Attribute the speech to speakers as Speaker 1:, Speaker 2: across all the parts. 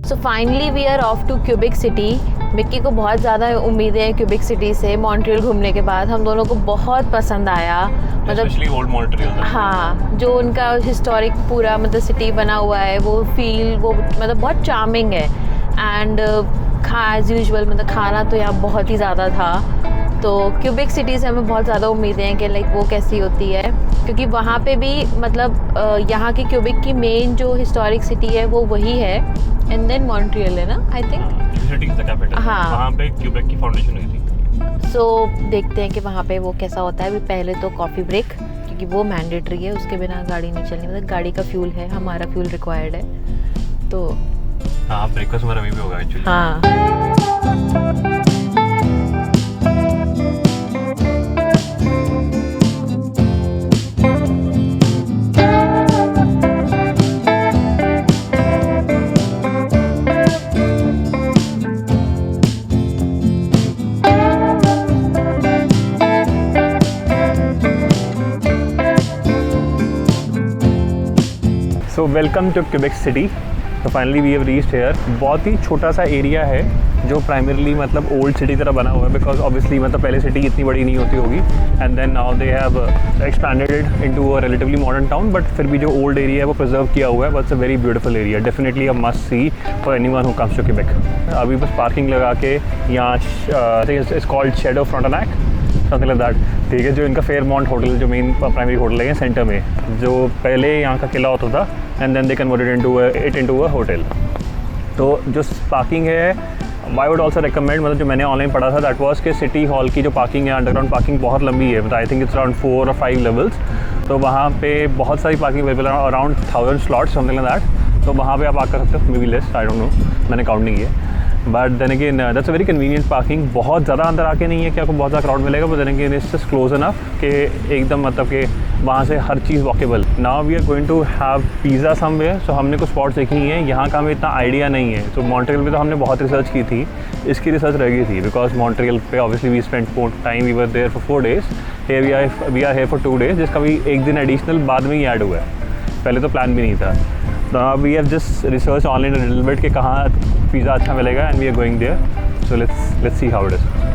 Speaker 1: So finally we are off to Quebec City. Mikki को बहुत ज़्यादा उम्मीदें हैं क्यूबिक सिटी से। मॉन्ट्रियल घूमने के बाद हम दोनों को बहुत पसंद आया, मतलब
Speaker 2: ओल्ड मॉन्ट्रियल।
Speaker 1: हाँ, जो उनका हिस्टोरिक पूरा मतलब सिटी बना हुआ है वो फील, वो मतलब बहुत चार्मिंग है। एंड एज यूजुअल मतलब खाना तो यहाँ बहुत ही ज़्यादा था। तो क्यूबिक सिटी से हमें बहुत ज़्यादा उम्मीदें हैं कि लाइक वो कैसी होती है, क्योंकि वहाँ पे भी मतलब यहाँ की क्यूबिक की मेन जो हिस्टोरिक सिटी है वो वही है। एंड देन मॉन्ट्रियल है ना, I think.
Speaker 2: City is the capital.
Speaker 1: हाँ,
Speaker 2: वहाँ पे क्यूबेक की फाउंडेशन हुई थी।
Speaker 1: सो देखते हैं कि वहाँ पे वो कैसा होता है। अभी पहले तो कॉफ़ी ब्रेक, क्योंकि वो मैंडेटरी है, उसके बिना गाड़ी नहीं चलनी। मतलब गाड़ी का फ्यूल है, हमारा फ्यूल रिक्वायर्ड है। तो
Speaker 2: हाँ, ब्रेकफास्ट हमारा वहीं पे होगा एक्चुअली।
Speaker 1: हाँ,
Speaker 2: so welcome to Quebec City. तो finally we have reached here. बहुत ही छोटा सा एरिया है जो प्राइमरली मतलब ओल्ड सिटी तरह बना हुआ है, बिकॉज ऑब्वियसली मतलब पहले सिटी इतनी बड़ी नहीं होती होगी, and then now they have expanded it into a relatively modern town. But फिर भी जो ओल्ड एरिया है वो प्रिजर्व किया हुआ है। But a very beautiful area, definitely a must see for anyone who comes to Quebec. अभी बस पार्किंग लगा के यहाँ it's called Chateau Frontenac, something like that, ठीक है। जो इनका फेयरमाउंट होटल, जो मेन प्राइमरी होटल है सेंटर में, जो पहले यहाँ का किला होता था, and then they converted into a hotel. तो जो पार्किंग है, आई वुड ऑल्सो रिकमेंड, मतलब जो मैंने ऑनलाइन पढ़ा था दैट वाज कि सिटी हॉल की जो पार्किंग है, अंडरग्राउंड पार्किंग बहुत लंबी है, मतलब आई थिंक इट्स अराउंड 4 और 5 लेवल्स। तो वहाँ पे बहुत सारी पार्किंग अवेलेबल है, around 1000 slots, something like that. तो वहाँ पे आप आकर सकते हो, maybe less, I don't know, मैंने काउंट नहीं किया। But then again that's a very convenient parking. बहुत ज़्यादा अंदर आके नहीं है कि आपको बहुत ज़्यादा क्राउड मिलेगा, but then again it's just close enough कि एकदम मतलब कि वहाँ से हर चीज़ walkable. Now we are going to have pizza somewhere. सो हमने कुछ स्पॉट्स देखी हैं, यहाँ का हमें इतना आइडिया नहीं है। तो मॉन्ट्रियल पे तो हमने बहुत रिसर्च की थी, इसकी रिसर्च रह गई थी, बिकॉज मॉन्ट्रियल पे obviously we spend time, we were there for 4 days, here we are here for 2 days, जिसका भी एक दिन एडिशनल बाद में ही ऐड हुआ है, पहले तो प्लान भी नहीं था। तो we have just research online a little bit कि कहाँ पिज़्ज़ा अच्छा मिलेगा, and we are going there. So let's see how it is.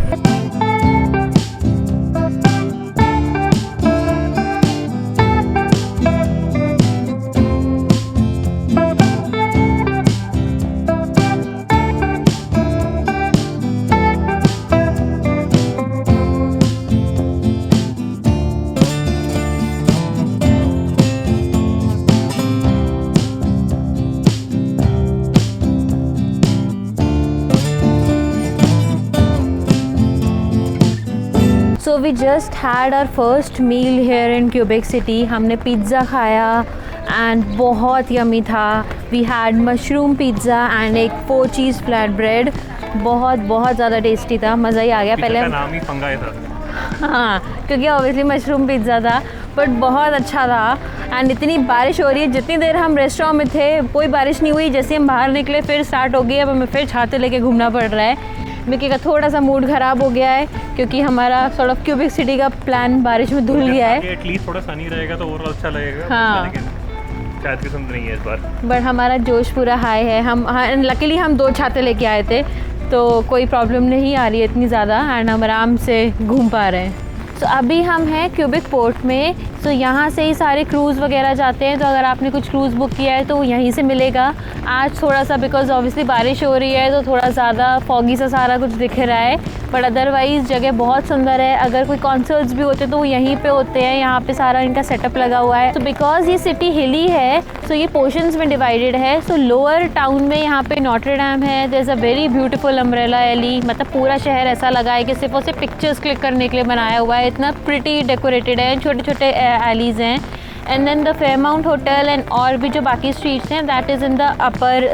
Speaker 1: So we just had our first meal here in Quebec City. हमने pizza खाया and बहुत yummy था। We had mushroom pizza and एक 4 चीज़ flat bread. बहुत ज़्यादा tasty था, मज़ा ही आ गया। पहले
Speaker 2: नाम ही पंगा था।
Speaker 1: हाँ, क्योंकि ऑब्वियसली मशरूम पिज़्ज़ा था, बट बहुत अच्छा था। एंड इतनी बारिश हो रही है, जितनी देर हम रेस्टोरेंट में थे कोई बारिश नहीं हुई, जैसे हम बाहर निकले फिर स्टार्ट हो गई। अब हमें फिर छाते लेके घूमना पड़ रहा है। मिक्की का थोड़ा सा मूड ख़राब हो गया है, क्योंकि हमारा सॉर्ट ऑफ क्यूबिक सिटी का प्लान बारिश में धुल गया है।
Speaker 2: एटलीस्ट थोड़ा सनी रहेगा तो ओवरऑल अच्छा लगेगा।
Speaker 1: हाँ,
Speaker 2: शायद किस्मत नहीं है इस बार,
Speaker 1: बट हमारा जोश पूरा हाई है। हम लकीली हम 2 छाते लेके आए थे, तो कोई प्रॉब्लम नहीं आ रही है इतनी ज़्यादा, एंड हम आराम से घूम पा रहे हैं। तो अभी हम हैं क्यूबिक पोर्ट में। तो यहाँ से ही सारे क्रूज़ वगैरह जाते हैं। तो अगर आपने कुछ क्रूज़ बुक किया है तो वो यहीं से मिलेगा। आज थोड़ा सा बिकॉज ऑब्वियसली बारिश हो रही है तो थोड़ा ज़्यादा फॉगी सा सारा कुछ दिख रहा है, बट अदरवाइज़ जगह बहुत सुंदर है। अगर कोई कॉन्सर्ट्स भी होते तो वो यहीं पे होते हैं। यहाँ पे सारा इनका सेटअप लगा हुआ है। तो बिकॉज ये सिटी हिली है, सो ये पोर्शंस में डिवाइडेड है। सो लोअर टाउन में यहाँ पे नॉटर डैम है, there is a very beautiful umbrella alley. मतलब पूरा शहर ऐसा लगा है कि सिर्फ उसे पिक्चर्स क्लिक करने के लिए बनाया हुआ है, इतना प्रिटी डेकोरेटेड है। छोटे छोटे एलीज हैं। And then the Fairmont hotel and और भी जो बाकी स्ट्रीट्स हैं that is in the upper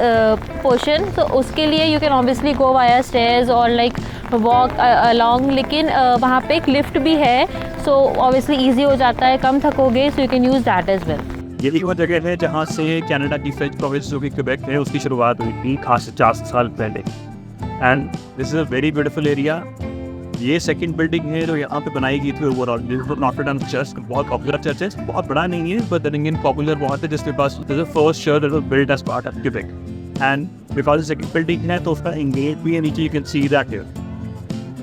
Speaker 1: portion. तो उसके लिए you can obviously go via stairs और लाइक वॉक अलॉन्ग, लेकिन वहाँ पे एक लिफ्ट भी है, सो ऑब्वियसली ईजी हो जाता है, कम थकोगे, so you can use that as well.
Speaker 3: ये भी वो जगह है जहाँ से कनाडा की फ्रेंच प्रोविंस जो कि क्वेबेक है उसकी शुरुआत हुई थी खास 50 साल पहले। And this is a very beautiful area. ये सेकंड बिल्डिंग है जो यहाँ पे बनाई गई थी ओवरऑल। नॉटर डेम चर्च बहुत पॉपुलर चर्च है, बहुत बड़ा नहीं है बट देन अगेन पॉपुलर बहुत है, जिसके पास first church that was built as part of Quebec. And because second building है तो उसका इंगेट भी है नीचे, you can see that here.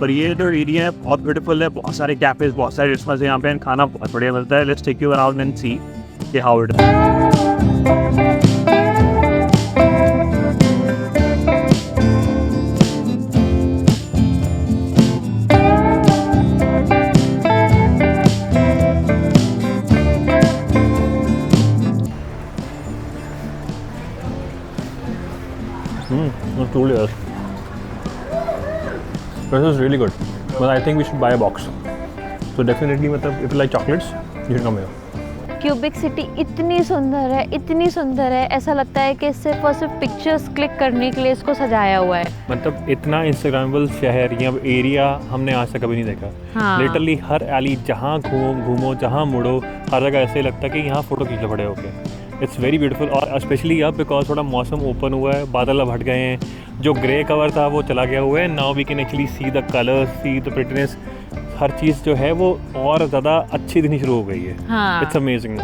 Speaker 3: पर ये जो एरिया है बहुत ब्यूटीफुल है, बहुत सारे कैफेज, बहुत सारे रेस्टोरेंट्स यहाँ पे, खाना बहुत बढ़िया मिलता है। Let's take you around and see कि how it
Speaker 2: Not too yes. This is really good. But I think we should buy a box. So definitely, मतलब if you like chocolates, you should come here.
Speaker 1: Cubic city इतनी सुंदर है, इतनी सुंदर है, ऐसा लगता है कि सिर्फ और सिर्फ पिक्चर्स क्लिक करने के लिए इसको सजाया हुआ है।
Speaker 2: मतलब इतना इंस्टाग्रामेबल शहर या एरिया हमने आज तक कभी नहीं देखा।
Speaker 1: हाँ।
Speaker 2: लिटरली हर एली जहाँ घूमो जहाँ मुड़ो, हर जगह ऐसे लगता है कि यहाँ फ़ोटो खींच लो बड़े होके। It's very beautiful. और स्पेशली अब बिकॉज थोड़ा मौसम ओपन हुआ है, बादल अब हट गए हैं, जो ग्रे कवर था वो चला गया हुआ है। Now we can actually see the colours, see the prettiness, हर चीज़ जो है वो और ज़्यादा अच्छी दिखनी शुरू हो गई है।
Speaker 1: हाँ।
Speaker 2: It's amazing.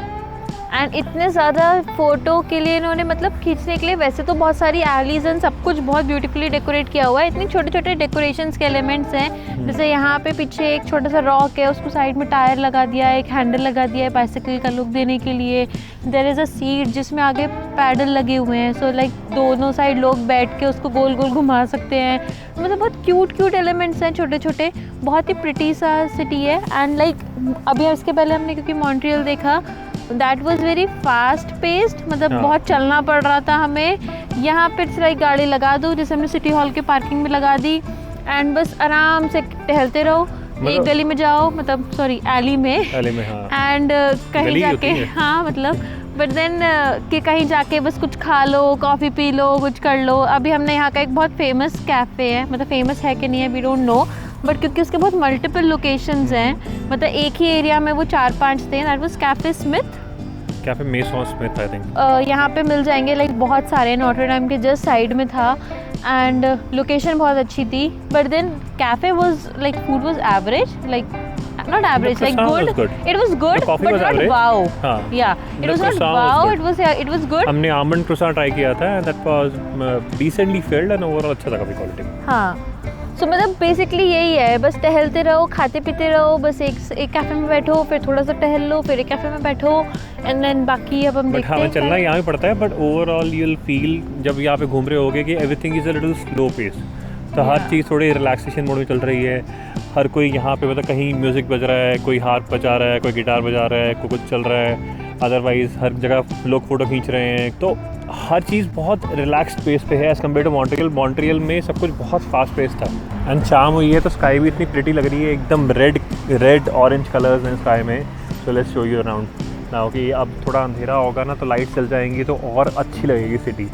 Speaker 1: एंड इतने ज़्यादा फ़ोटो के लिए इन्होंने मतलब खींचने के लिए वैसे तो बहुत सारी एलीज एंड सब कुछ बहुत ब्यूटीफुली डेकोरेट किया हुआ है। इतनी छोटे छोटे डेकोरेशंस के एलिमेंट्स हैं, जैसे यहाँ पे पीछे एक छोटा सा रॉक है, उसको साइड में टायर लगा दिया है, एक हैंडल लगा दिया है बाइसिकल का लुक देने के लिए। देयर इज़ अ सीट जिसमें आगे पैडल लगे हुए हैं, सो लाइक दोनों साइड लोग बैठ के उसको गोल गोल घुमा सकते हैं। मतलब बहुत क्यूट एलिमेंट्स हैं छोटे छोटे, बहुत ही प्रिटी सा सिटी है। एंड लाइक अभी इसके पहले हमने क्योंकि मॉन्ट्रियल देखा, that was very fast paced, मतलब
Speaker 2: हाँ।
Speaker 1: बहुत चलना पड़ रहा था हमें। यहाँ पे लाइक गाड़ी लगा दो, जैसे हमने सिटी हॉल के पार्किंग में लगा दी, एंड बस आराम से टहलते रहो। एक गली में जाओ, मतलब सॉरी एली में,
Speaker 2: हाँ।
Speaker 1: एंड कहीं जाके, हाँ मतलब बट देन कि कहीं जाके बस कुछ खा लो, कॉफ़ी पी लो, कुछ कर लो। अभी हमने यहाँ का एक बहुत फेमस कैफ़े है, मतलब फेमस है कि नहीं है वी डोंट नो, बट क्योंकि उसके बहुत मल्टीपल लोकेशंस हैं, मतलब एक ही एरिया में वो 4-5 थे। That was cafe Smith,
Speaker 2: cafe Maison Smith I think.
Speaker 1: यहाँ पे मिल जाएंगे लाइक बहुत सारे, नॉटर डेम के जस्ट साइड में था, एंड लोकेशन बहुत अच्छी थी। But then cafe was like food was average, लाइक not average, like good. It was good, but not wow. Yeah, it was not wow. It was good.
Speaker 2: हमने almond croissant try किया था, that was decently filled and overall अच्छा था, काफी quality.
Speaker 1: हाँ, सो मतलब basically यही है, बस टहलते रहो, खाते पीते रहो, बस एक कैफे में बैठो, फिर थोड़ा सा टहल लो, फिर एक कैफे में बैठो, एंड देन बाकी अब हम देखते हैं।
Speaker 2: हमें चलना यहाँ भी पड़ता है, but overall you will feel जब यहाँ पे घूम रहे होगे कि everything is a little slow pace. तो हर चीज़ थोड़ी रिलैक्सेशन मोड में चल रही है। हर कोई यहाँ पे मतलब कहीं म्यूज़िक बज रहा है, कोई हार्प बजा रहा है, कोई गिटार बजा रहा है, कोई कुछ चल रहा है, अदरवाइज़ हर जगह लोग फ़ोटो खींच रहे हैं। तो हर चीज़ बहुत रिलैक्स्ड पेस पे है as compare to Montreal. Montreal में सब कुछ बहुत फास्ट पेस था। एंड शाम हुई है तो स्काई भी इतनी प्रिटी लग रही है, एकदम रेड ऑरेंज कलर्स हैं स्काई में। So let's show you around now कि अब थोड़ा अंधेरा होगा ना तो लाइट चल जाएंगी तो और अच्छी लगेगी city.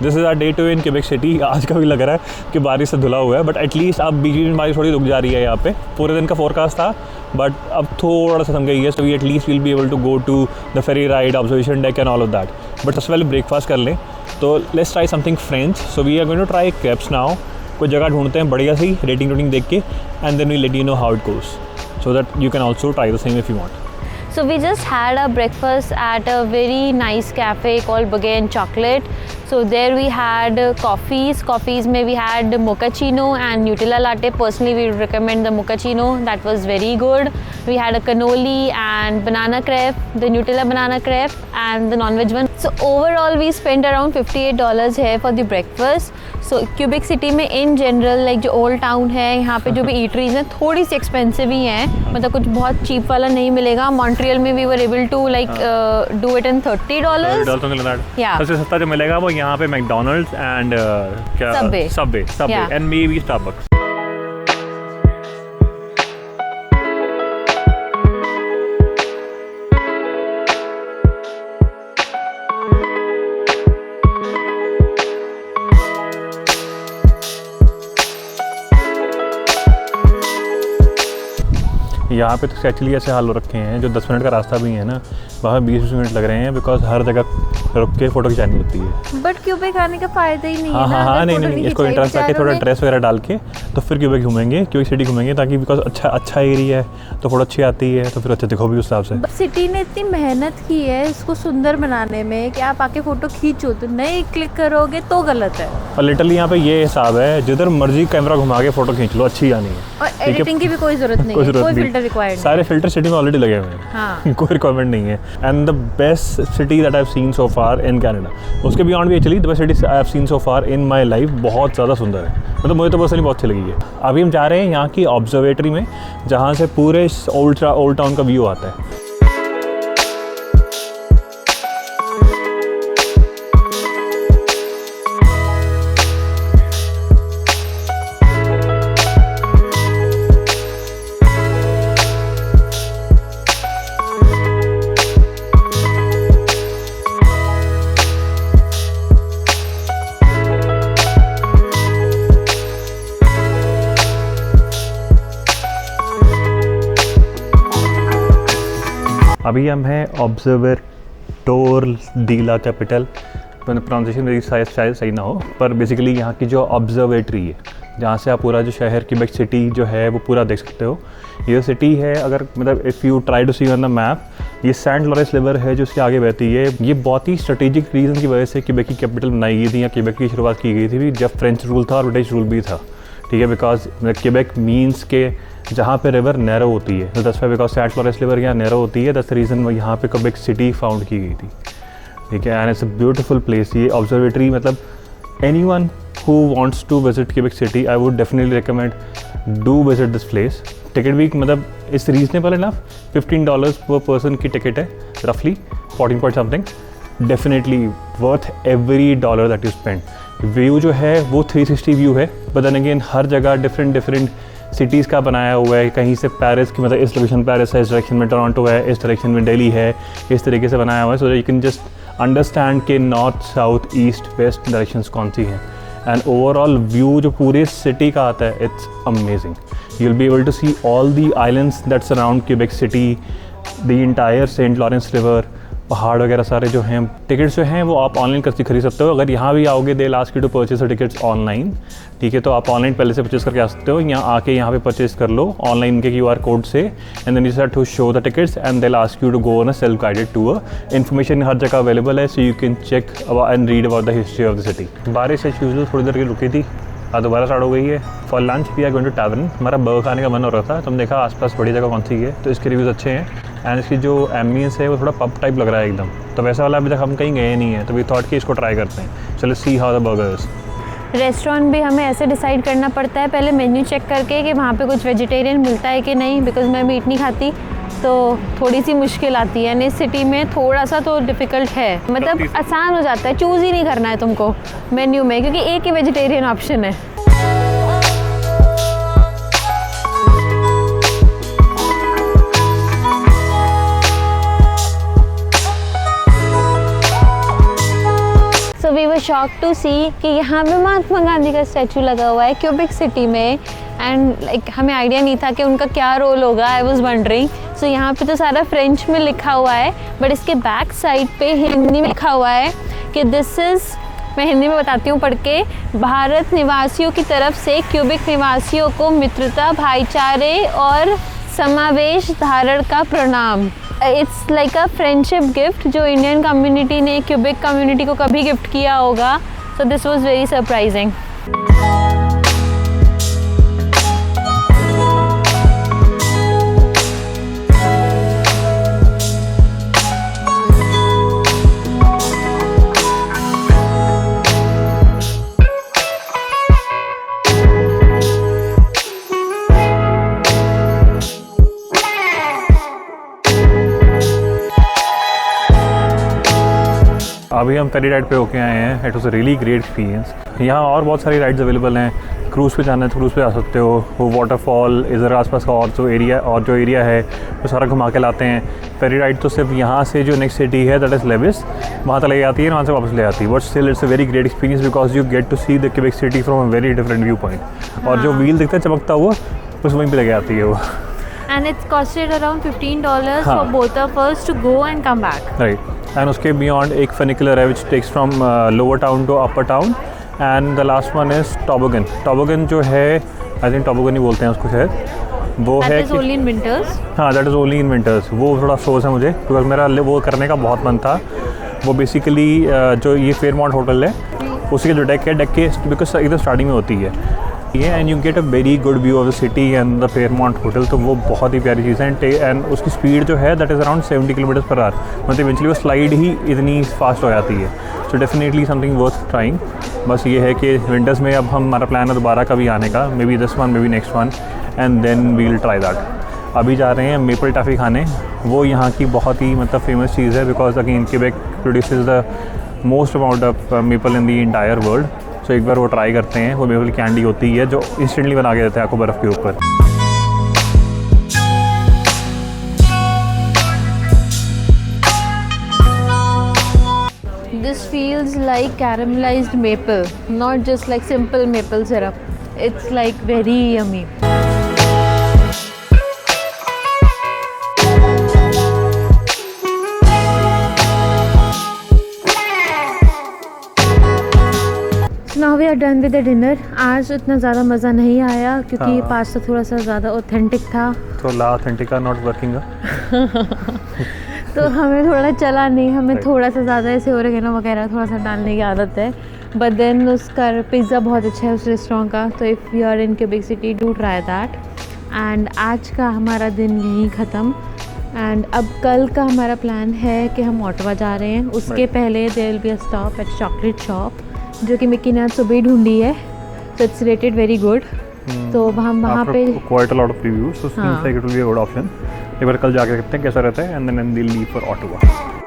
Speaker 2: This is our day 2 in Quebec City. आज का भी लग रहा है कि बारिश से धुला हुआ है, बट एटलीस्ट अब बीच में बारिश थोड़ी रुक जा रही है यहाँ पे। पूरे दिन का फोरकास्ट था, बट अब थोड़ा सा थम गई है। So we at least will be able to go to the ferry ride, observation deck and all of that. बट सबसे पहले ब्रेकफास्ट कर लें, तो let's try something French. So we are going to try crepes now. कोई जगह ढूंढते हैं बढ़िया सी, रेटिंग देख के, and then we let you know how it goes, so that you can also try the same if you want.
Speaker 1: So we just had a breakfast at a very nice cafe called Bouquet and Chocolate. So there we had coffees. Coffees में we had mochaccino and Nutella latte. Personally, we would recommend the mochaccino. That was very good. We had a cannoli and banana crepe, the Nutella banana crepe and the non-veg one. So overall, we spent around $58 here for the breakfast. So cubic city में in general, like जो old town है, यहाँ पे जो भी eateries हैं थोड़ी सी expensive ही हैं, मतलब कुछ बहुत चीप वाला नहीं मिलेगा। मॉन्ट्रियल में we were able to like do it in $30. Yeah.
Speaker 2: सबसे सस्ता जो मिलेगा वो यहाँ पे McDonald's and Subway and may be Starbucks. यहाँ पे तो एक्चुअली ऐसे हाल हो रखे हैं, जो 10 मिनट का रास्ता भी है ना, वहाँ 20-20 मिनट लग रहे हैं, बिकॉज हर जगह रुक के फ़ोटो खिंचानी होती है।
Speaker 1: बट क्यूबेक आने का फ़ायदा ही नहीं
Speaker 2: हाँ
Speaker 1: है ना।
Speaker 2: हाँ,
Speaker 1: अगर
Speaker 2: नहीं
Speaker 1: photo
Speaker 2: नहीं,
Speaker 1: नहीं
Speaker 2: इसको
Speaker 1: खिंचाई
Speaker 2: इंटरेस्ट आके थोड़ा
Speaker 1: बेचारों ने।
Speaker 2: ड्रेस वगैरह डाल के तो फिर क्यूबेक घूमेंगे, क्योंकि सिटी घूमेंगे, ताकि बिकॉज अच्छा एरिया है तो फोटो अच्छी आती है, तो फिर अच्छा दिखो भी उस हिसाब से।
Speaker 1: सिटी ने इतनी मेहनत की है इसको सुंदर बनाने में कि आप आके फ़ोटो खींचो, तो नहीं क्लिक करोगे तो गलत है।
Speaker 2: और लिटरली यहाँ पे ये हिसाब है, जिधर मर्जी कैमरा घुमा के फ़ोटो खींच लो, अच्छी आनी है।
Speaker 1: और एडिटिंग की भी कोई ज़रूरत नहीं है, कोई फिल्टर रिक्वायर्ड नहीं।
Speaker 2: सारे फिल्टर सिटी में ऑलरेडी लगे हुए हैं।
Speaker 1: हाँ।
Speaker 2: कोई रिक्वायरमेंट नहीं है। And the best city that I have seen so far in Canada, उसके बियॉन्ड भी actually the best city I have seen so far in my life, बहुत ज़्यादा सुंदर है, मतलब मुझे तो पर्सनली बहुत अच्छी लगी है। अभी हम जा रहे हैं यहाँ की ऑब्जर्वेटरी में, जहाँ से पूरे ओल्ड टाउन का व्यू आता है। अभी हम हैं ऑब्जर्वेटोर डी ला कैपिटल, प्रोनाउंसिएशन मेरी शायद सही ना हो, पर बेसिकली यहाँ की जो ऑब्जर्वेटरी है, जहाँ से आप पूरा जो शहर क्यूबेक सिटी जो है वो पूरा देख सकते हो। ये सिटी है, अगर मतलब if you try to see on the map, ये सेंट लॉरेंस रिवर है जो इसके आगे बहती है। ये बहुत ही स्ट्रेटेजिक रीज़न की वजह से क्यूबेक की कैपिटल बनाई गई थी, या क्यूबेक की शुरुआत की गई थी जब फ्रेंच रूल था और ब्रिटिश रूल भी था, ठीक है। बिकॉज क्यूबेक मीन्स के जहाँ पे रिवर नैरो होती है, तो that's why because Saint Lawrence river यहाँ नैरो होती है, दैट्स द रीज़न वो यहाँ पे क्यूबेक सिटी फाउंड की गई थी, ठीक है। And it's a beautiful place. ये ऑब्जर्वेटरी मतलब anyone who wants to visit Quebec City, I would definitely recommend do visit this place. Ticket भी मतलब इट्स रीजनेबल इनफ, $15 पर पर्सन की टिकट है, रफली 14 point something, definitely worth every dollar that you spend. View जो है वो 360 view है, बट देन अगेन हर जगह डिफरेंट सिटीज़ का बनाया हुआ है। कहीं से पेरिस की, मतलब इस डायरेक्शन पेरिस है, इस डायरेक्शन में टोरंटो है, इस डायरेक्शन में दिल्ली है, इस तरीके से बनाया हुआ है, so you can just understand के north south east west directions कौन सी हैं। एंड ओवरऑल व्यू जो पूरे सिटी का आता है, it's amazing. You will be able to see all the islands that surround Quebec City, the entire Saint Lawrence river, पहाड़ वगैरह सारे जो हैं। टिकट्स जो हैं वो आप ऑनलाइन करके खरीद सकते हो। अगर यहाँ भी आओगे दे लास्ट you to purchase tickets online, ठीक है, तो आप ऑनलाइन पहले से परचेज करके आ सकते हो। यहाँ आके यहाँ पे परचेज कर लो ऑनलाइन के QR कोड से, and then you have to show the tickets and they'll लास्ट you to go on a self guided tour. Information हर जगह अवेलेबल है, so you can check and read about the history of the city. बारिश as usual थोड़ी देर की रुकी थी, आज दोबारा स्टार्ट हो गई है। For lunch we are going to tavern, हमारा बर्गर खाने का मन हो रहा था, तो हम देखा आसपास बड़ी जगह कौन सी है, तो इसके रिव्यूज़ अच्छे हैं। एंड इसकी जो एम्बियंस है वो थोड़ा पब टाइप लग रहा है एकदम, तो वैसा वाला अभी तक हम कहीं गए नहीं हैं, तो वी थॉट कि इसको ट्राई करते हैं। चलो see how the burger is.
Speaker 1: Restaurant भी हमें ऐसे डिसाइड करना पड़ता है पहले मेन्यू चेक करके कि वहाँ पे कुछ वेजिटेरियन मिलता है कि नहीं, बिकॉज मैं मीट नहीं खाती, तो थोड़ी सी मुश्किल आती है। इस सिटी में थोड़ा सा तो डिफ़िकल्ट है, मतलब आसान हो जाता है, चूज़ ही नहीं करना है तुमको मेन्यू में, क्योंकि एक ही वेजिटेरियन ऑप्शन है। So we were shocked to see कि यहाँ पे महात्मा गांधी का स्टैचू लगा हुआ है क्यूबेक सिटी में, एंड लाइक हमें आइडिया नहीं था कि उनका क्या रोल होगा। I was wondering. सो यहाँ पे तो सारा फ्रेंच में लिखा हुआ है, बट इसके बैक साइड पे हिंदी में लिखा हुआ है कि दिस इज़, मैं हिंदी में बताती हूँ पढ़ के, भारत निवासियों की तरफ से क्यूबेक निवासियों को मित्रता, भाईचारे और समावेश धारण का प्रणाम। It's like a friendship gift जो इंडियन कम्युनिटी ने क्यूबेक कम्युनिटी को कभी गिफ्ट किया होगा। So this was very surprising.
Speaker 2: अभी हम फेरी राइड पे होके आए हैं। It was a really great experience. यहाँ और बहुत सारी राइड्स अवेलेबल हैं। क्रूज़ पे जाना है तो क्रूज़ पे आ सकते हो। वो वाटरफॉल इधर आसपास का और जो एरिया है वो सारा घुमा के लाते हैं। फेरी राइड तो सिर्फ यहाँ से जो नेक्स्ट सिटी है दैट इज़ लेविस, वहाँ तक ले आती है, वहाँ से वापस ले आती है। But still it's a very great experience because you get to see the Quebec City from a very different viewpoint. और जो व्हील दिखता है चमकता हुआ, बस वहीं पर लगे आती है वो।
Speaker 1: and it's costed around $15
Speaker 2: हाँ.
Speaker 1: for both of us to go and come back.
Speaker 2: Right and उसके बियॉन्ड एक फनिकुलर है which takes from lower town to upper town and the last one is toboggan. Toboggan जो है I think टॉबोगन ही बोलते हैं उसको शायद, वो
Speaker 1: That
Speaker 2: है
Speaker 1: is only in winters.
Speaker 2: हाँ that is only in winters. वो थोड़ा अफसोस है मुझे बिकॉज मेरा वो करने का बहुत मन था. वो बेसिकली जो ये फेयरमाउंट होटल है उसी के जो डेक के बिकॉज एकदम स्टार्टिंग में होती है ये and you get a very good view of the city and the Fairmont hotel. तो वो बहुत ही प्यारी चीज़ है एंड उसकी स्पीड जो है that is around 70 kilometre per hour. मतलब इवेंचुअली वो स्लाइड ही इतनी फास्ट हो जाती है. So definitely something worth trying. बस ये है कि विंटर्स में अब हमारा प्लान है दोबारा कभी आने का, maybe this one maybe next one and then we will try that. अभी जा रहे हैं मेपल टॉफ़ी खाने. वो यहाँ की बहुत ही मतलब फेमस चीज़ है because again Quebec produces the most amount of maple in the entire world. So एक बार वो ट्राई करते हैं. वो मेपल कैंडी होती है जो इंस्टेंटली बना के देते हैं आपको बर्फ़ के ऊपर.
Speaker 1: This feels like caramelized maple, not just like simple maple syrup. It's like very yummy. Now we are done with the dinner. आज इतना ज़्यादा मज़ा नहीं आया क्योंकि ये पास्ता थोड़ा सा ज़्यादा ऑथेंटिक था.
Speaker 2: तो ला ऑथेंटिका नॉट वर्किंग.
Speaker 1: तो हमें थोड़ा चला नहीं. हमें थोड़ा सा ज़्यादा ऐसे ओरिगेनो वगैरह थोड़ा सा डालने की आदत है. बट देन उसका पिज़्ज़ा बहुत अच्छा है उस रेस्टोरेंट का. तो if you are in Quebec City do try that. And आज का हमारा दिन यहीं ख़त्म. एंड अब कल का हमारा प्लान है कि हम ऑटवा जा रहे हैं. उसके पहले there will be a stop at chocolate shop जो कि मिक्की ने आज सुबह ही ढूंढी है. So it's rated very good. तो हम वहाँ पे
Speaker 2: quite a lot of reviews. So seems like it will be a good option. एक बार कल जाके देखते हैं कैसा रहता है and then we'll leave for Ottawa.